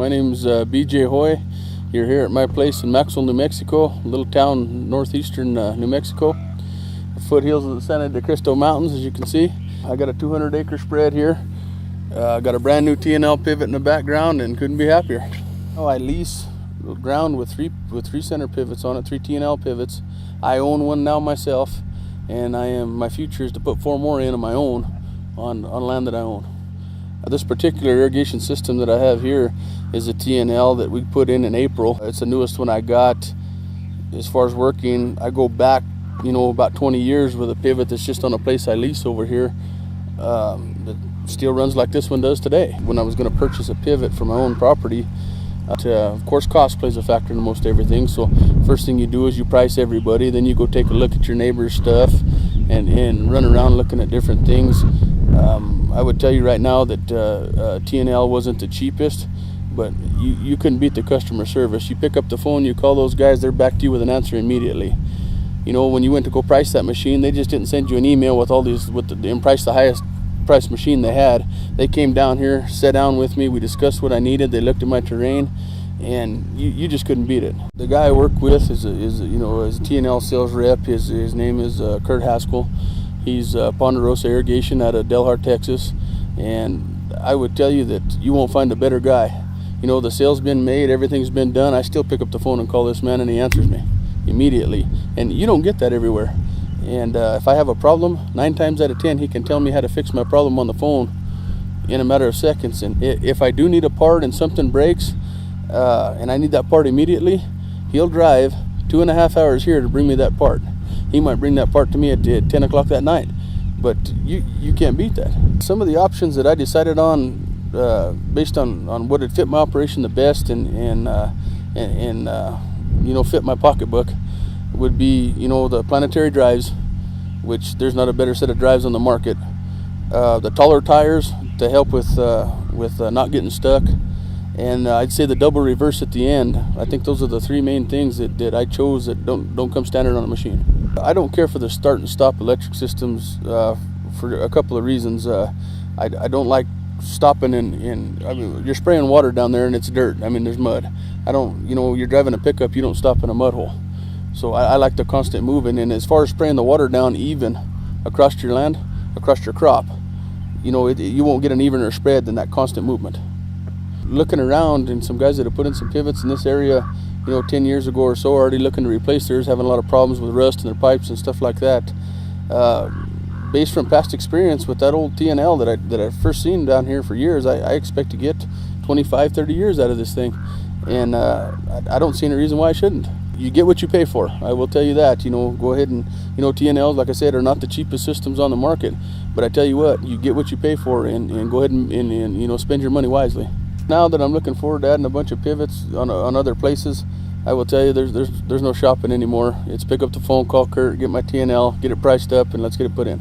My name's BJ Hoy. You're here at my place in Maxwell, New Mexico, a little town northeastern New Mexico. The foothills of the Santa Cristo Mountains, as you can see. I got a 200-acre spread here. Got a brand new T&L pivot in the background and couldn't be happier. I lease ground with three center pivots on it, 3 T&L pivots. I own one now myself, and my future is to put 4 more in of my own on land that I own. This particular irrigation system that I have here is a T&L that we put in April. It's the newest one I got. As far as working, I go back, about 20 years with a pivot that's just on a place I lease over here. That still runs like this one does today. When I was going to purchase a pivot for my own property, of course, cost plays a factor in most everything. So first thing you do is you price everybody, then you go take a look at your neighbor's stuff and run around looking at different things. I would tell you right now that T&L wasn't the cheapest, but you couldn't beat the customer service. You pick up the phone, you call those guys, they're back to you with an answer immediately. When you went to go price that machine, they just didn't send you an email with the highest price machine they had. They came down here, sat down with me, we discussed what I needed, they looked at my terrain, and you just couldn't beat it. The guy I work with is a T&L sales rep. His name is Kurt Haskell. He's Ponderosa Irrigation out of Delhar, Texas, and I would tell you that you won't find a better guy. The sale's been made, everything's been done. I still pick up the phone and call this man, and he answers me immediately, and you don't get that everywhere. And if I have a problem, 9 times out of 10 he can tell me how to fix my problem on the phone in a matter of seconds. And if I do need a part and something breaks and I need that part immediately, he'll drive 2.5 hours here to bring me that part. He might bring that part to me at 10 o'clock that night, but you can't beat that. Some of the options that I decided on based on what had fit my operation the best and fit my pocketbook would be the planetary drives, which there's not a better set of drives on the market. The taller tires to help with not getting stuck, and I'd say the double reverse at the end. I think those are the 3 main things that I chose that don't come standard on a machine. I don't care for the start and stop electric systems for a couple of reasons. I don't like stopping you're spraying water down there and it's dirt. There's mud. You're driving a pickup, you don't stop in a mud hole. So I like the constant moving. And as far as spraying the water down even across your land, across your crop, you won't get an evener spread than that constant movement. Looking around, and some guys that have put in some pivots in this area 10 years ago or so, already looking to replace theirs, having a lot of problems with rust in their pipes and stuff like that. Based from past experience with that old T&L that I first seen down here for years, I expect to get 25-30 years out of this thing, and I don't see any reason why I shouldn't. You get what you pay for, I will tell you that. Go ahead and T&Ls, like I said, are not the cheapest systems on the market, but I tell you what, you get what you pay for, and go ahead and spend your money wisely. Now that I'm looking forward to adding a bunch of pivots on other places, I will tell you there's no shopping anymore. It's pick up the phone, call Kurt, get my T&L, get it priced up, and let's get it put in.